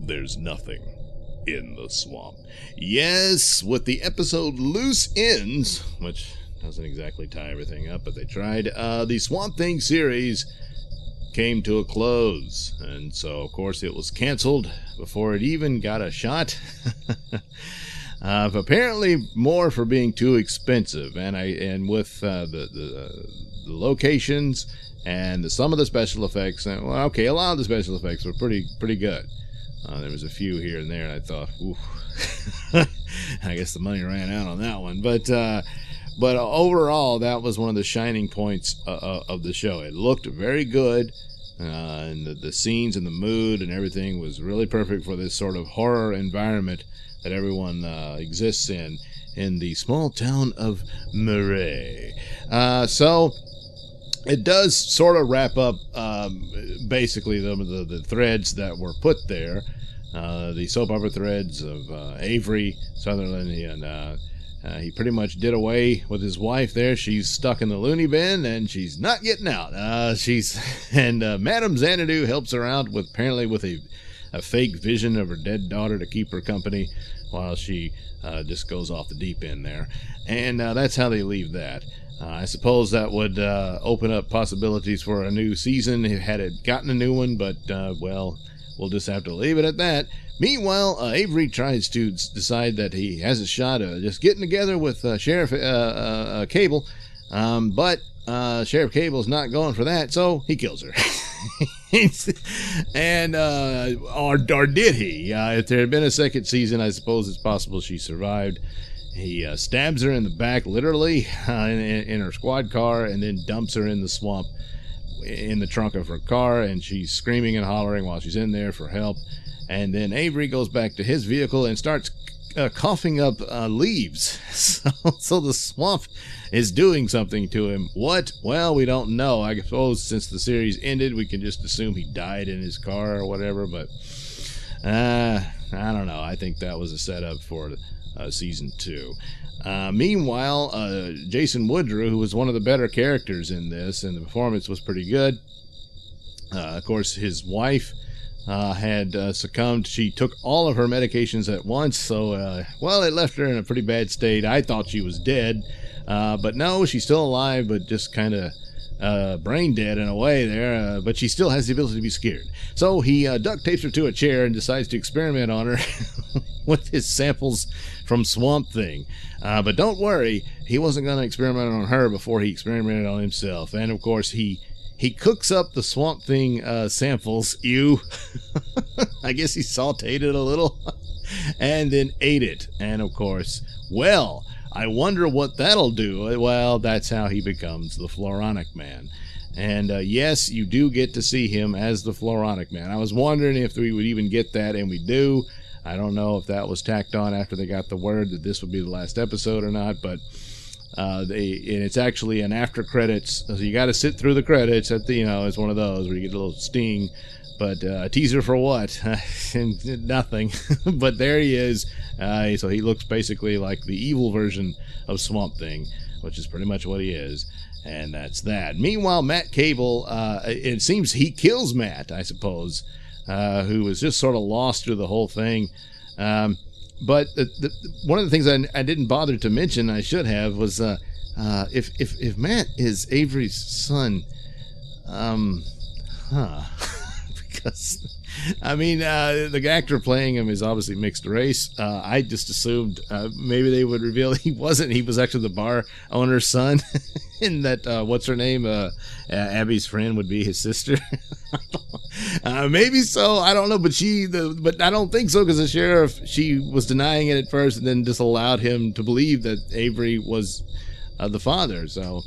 there's nothing in the swamp. Yes, with the episode Loose Ends, which doesn't exactly tie everything up, but they tried, the Swamp Thing series came to a close, and so of course it was canceled before it even got a shot. Apparently more for being too expensive, and with the locations and some of the special effects. A lot of the special effects were pretty good. There was a few here and there, and I thought, ooh, I guess the money ran out on that one. But overall, that was one of the shining points of the show. It looked very good, and the scenes and the mood and everything was really perfect for this sort of horror environment that everyone exists in the small town of Murray. So it does sort of wrap up basically the threads that were put there, the soap opera threads of Avery Sutherland, and he pretty much did away with his wife there. She's stuck in the loony bin, and she's not getting out. Madame Xanadu helps her out with a fake vision of her dead daughter to keep her company while she just goes off the deep end there. And that's how they leave that. I suppose that would open up possibilities for a new season had it gotten a new one, but, well, we'll just have to leave it at that. Meanwhile, Avery tries to decide that he has a shot of just getting together with Sheriff Cable, but Sheriff Cable's not going for that, so he kills her. Or did he? If there had been a second season, I suppose it's possible she survived. He stabs her in the back, literally, in her squad car, and then dumps her in the swamp in the trunk of her car, and she's screaming and hollering while she's in there for help. And then Avery goes back to his vehicle and starts coughing up leaves. So the swamp is doing something to him. What? Well, we don't know. I suppose since the series ended, we can just assume he died in his car or whatever, but I don't know. I think that was a setup for season 2. Meanwhile, Jason Woodrue, who was one of the better characters in this, and the performance was pretty good. Of course, his wife had succumbed. She took all of her medications at once, so, it left her in a pretty bad state. I thought she was dead, but no, she's still alive, but just kind of brain dead in a way there, but she still has the ability to be scared. So he duct tapes her to a chair and decides to experiment on her with his samples from Swamp Thing. But don't worry, he wasn't going to experiment on her before he experimented on himself. And of course, he cooks up the Swamp Thing samples. I guess he sauteed it a little and then ate it. And of course, well, I wonder what that'll do. Well, that's how he becomes the Floronic Man. And yes, you do get to see him as the Floronic Man. I was wondering if we would even get that, and we do. I don't know if that was tacked on after they got the word that this would be the last episode or not, but and it's actually an after credits, so you got to sit through the credits at the, it's one of those where you get a little sting, but a teaser for what? Nothing. But there he is. So he looks basically like the evil version of Swamp Thing, which is pretty much what he is. And that's that. Meanwhile, Matt Cable, it seems he kills Matt, I suppose, who was just sort of lost through the whole thing. But one of the things I didn't bother to mention, I should have, was if Matt is Avery's son, because the actor playing him is obviously mixed race. I just assumed maybe they would reveal he wasn't. He was actually the bar owner's son, and that what's her name, Abby's friend, would be his sister. Maybe so. I don't know, but I don't think so, because the sheriff, she was denying it at first, and then just allowed him to believe that Avery was the father. So,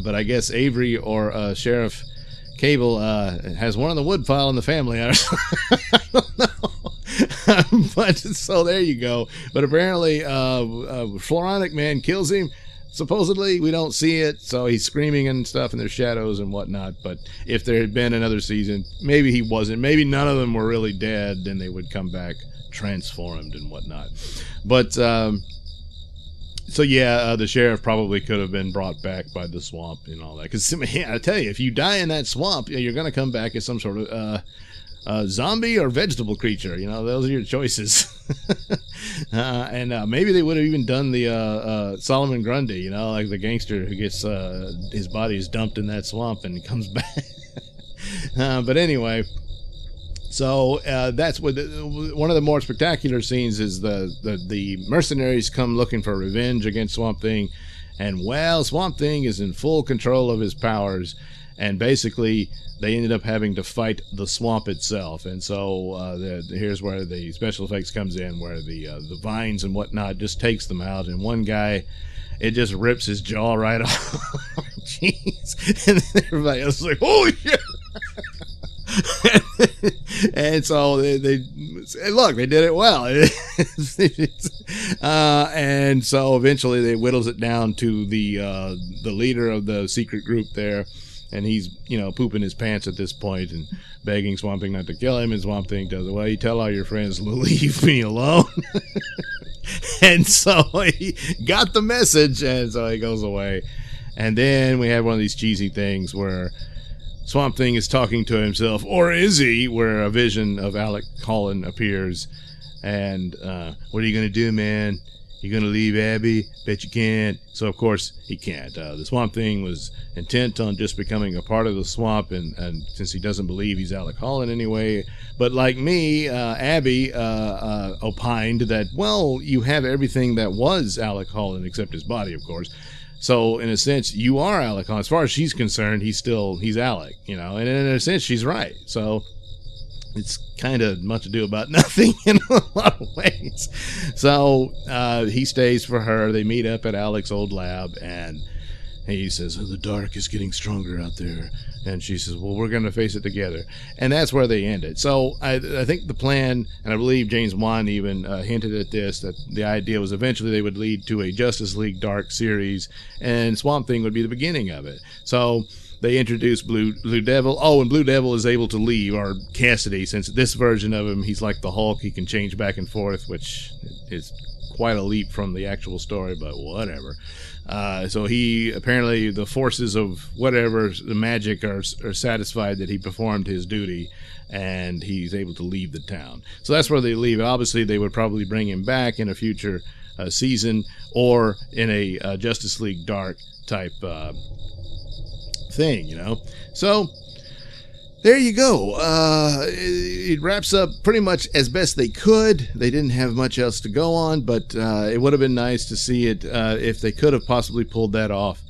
but I guess Avery or Sheriff Cable has one of the wood pile in the family. I don't know. But so there you go. But apparently, Floronic Man kills him. Supposedly, we don't see it, so he's screaming and stuff, and there's shadows and whatnot. But if there had been another season, maybe he wasn't. Maybe none of them were really dead, then they would come back transformed and whatnot. But so yeah, the sheriff probably could have been brought back by the swamp and all that. Because I tell you, if you die in that swamp, you're going to come back as some sort of zombie or vegetable creature. You know, those are your choices. And maybe they would have even done the Solomon Grundy, you know, like the gangster who gets his body is dumped in that swamp and comes back. But anyway, so that's what one of the more spectacular scenes is the mercenaries come looking for revenge against Swamp Thing, and well, Swamp Thing is in full control of his powers, and basically they ended up having to fight the swamp itself. And so here's where the special effects comes in, where the vines and whatnot just takes them out, and one guy, it just rips his jaw right off. Jeez. And then everybody else is like, holy shit. And so they look, they did it well. And so eventually they whittles it down to the leader of the secret group there, and he's, you know, pooping his pants at this point and begging Swamp Thing not to kill him, and Swamp Thing does, well, you tell all your friends to leave me alone. And so he got the message, and so he goes away. And then we have one of these cheesy things where Swamp Thing is talking to himself, or is he, where a vision of Alec Holland appears. And what are you going to do, man? You going to leave Abby? Bet you can't. So, of course, he can't. The Swamp Thing was intent on just becoming a part of the swamp, and since he doesn't believe he's Alec Holland anyway. But like me, Abby opined that, well, you have everything that was Alec Holland except his body, of course. So, in a sense, you are Alec Holland. As far as she's concerned, he's Alec, you know. And in a sense, she's right. So, it's kind of much ado about nothing in a lot of ways. So, he stays for her. They meet up at Alec's old lab, and he says, oh, the dark is getting stronger out there. And she says, well, we're going to face it together. And that's where they end it. So I think the plan, and I believe James Wan even hinted at this, that the idea was eventually they would lead to a Justice League Dark series, and Swamp Thing would be the beginning of it. So they introduced Blue Devil. Oh, and Blue Devil is able to leave, or Cassidy, since this version of him, he's like the Hulk. He can change back and forth, which is quite a leap from the actual story, but whatever. So he, apparently the forces of whatever, the magic are satisfied that he performed his duty, and he's able to leave the town. So that's where they leave. Obviously they would probably bring him back in a future season, or in a Justice League Dark type thing, you know. So there you go. It wraps up pretty much as best they could. They didn't have much else to go on, but it would have been nice to see it if they could have possibly pulled that off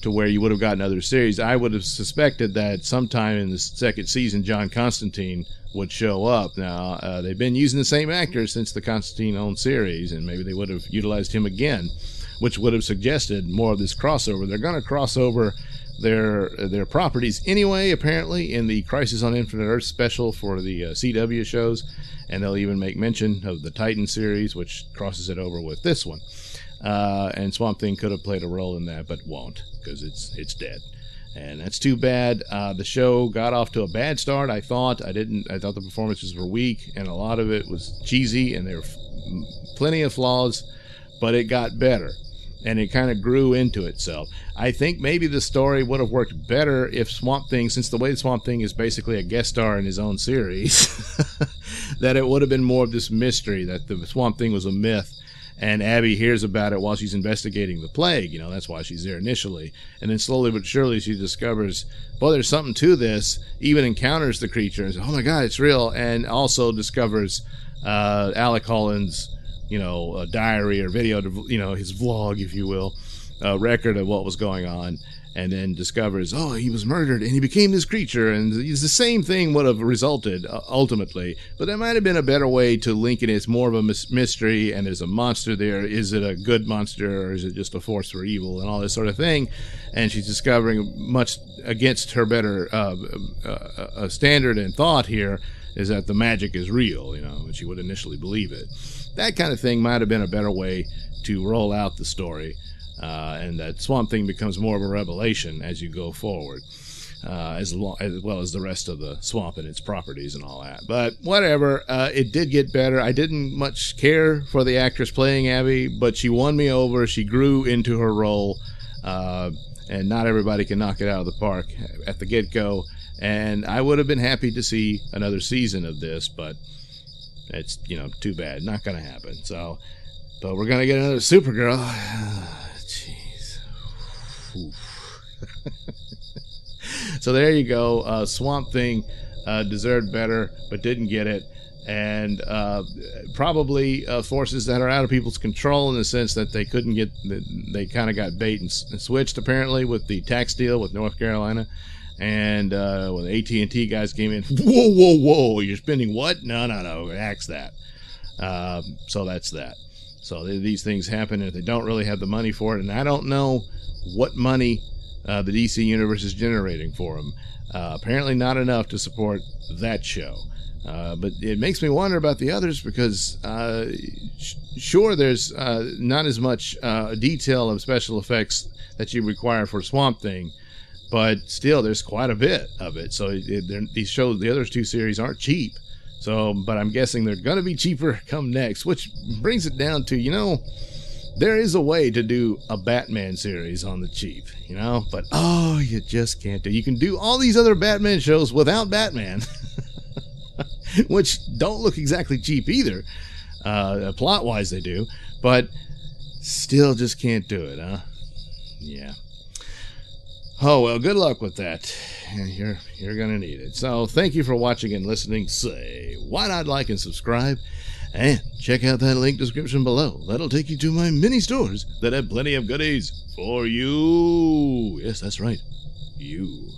to where you would have gotten another series. I would have suspected that sometime in the second season, John Constantine would show up. Now, they've been using the same actor since the Constantine-owned series, and maybe they would have utilized him again, which would have suggested more of this crossover. They're going to cross over their properties anyway, apparently, in the Crisis on Infinite Earth special for the CW shows, and they'll even make mention of the Titan series, which crosses it over with this one. And Swamp Thing could have played a role in that, but won't, because it's dead, and that's too bad. The show got off to a bad start. I thought the performances were weak, and a lot of it was cheesy, and there were plenty of flaws, but it got better. And it kind of grew into itself. I think maybe the story would have worked better if Swamp Thing, since the way Swamp Thing is basically a guest star in his own series, that it would have been more of this mystery, that the Swamp Thing was a myth, and Abby hears about it while she's investigating the plague. You know, that's why she's there initially. And then slowly but surely she discovers, well, there's something to this, even encounters the creature and says, oh my God, it's real, and also discovers Alec Holland's, you know, a diary or video, you know, his vlog, if you will, a record of what was going on, and then discovers, oh, he was murdered and he became this creature, and it's the same thing would have resulted ultimately, but there might have been a better way to link it. It's more of a mystery, and there's a monster there. Is it a good monster, or is it just a force for evil, and all this sort of thing? And she's discovering, much against her better standard and thought here, is that the magic is real, you know, and she would initially believe it. That kind of thing might have been a better way to roll out the story, and that Swamp Thing becomes more of a revelation as you go forward, as well as the rest of the swamp and its properties and all that. But whatever, it did get better. I didn't much care for the actress playing Abby, but she won me over. She grew into her role, and not everybody can knock it out of the park at the get-go. And I would have been happy to see another season of this, but it's, too bad. Not going to happen. So, but we're going to get another Supergirl. Jeez. So there you go. Swamp Thing deserved better, but didn't get it. And probably forces that are out of people's control, in the sense that they couldn't get, they kind of got bait and switched, apparently, with the tax deal with North Carolina. And when the AT&T guys came in, whoa, you're spending what? No, axe that. So that's that. So these things happen if they don't really have the money for it. And I don't know what money the DC Universe is generating for them. Apparently not enough to support that show. But it makes me wonder about the others, because sure, there's not as much detail of special effects that you require for Swamp Thing, but still there's quite a bit of it. So these shows, the other two series, aren't cheap. So, but I'm guessing they're going to be cheaper come next, which brings it down to, there is a way to do a Batman series on the cheap, but you just can't do. You can do all these other Batman shows without Batman, which don't look exactly cheap either. Plot-wise they do, but still just can't do it, huh? Yeah. Oh, well, good luck with that. You're going to need it. So thank you for watching and listening. Say, why not like and subscribe? And check out that link description below. That'll take you to my mini stores that have plenty of goodies for you. Yes, that's right. You.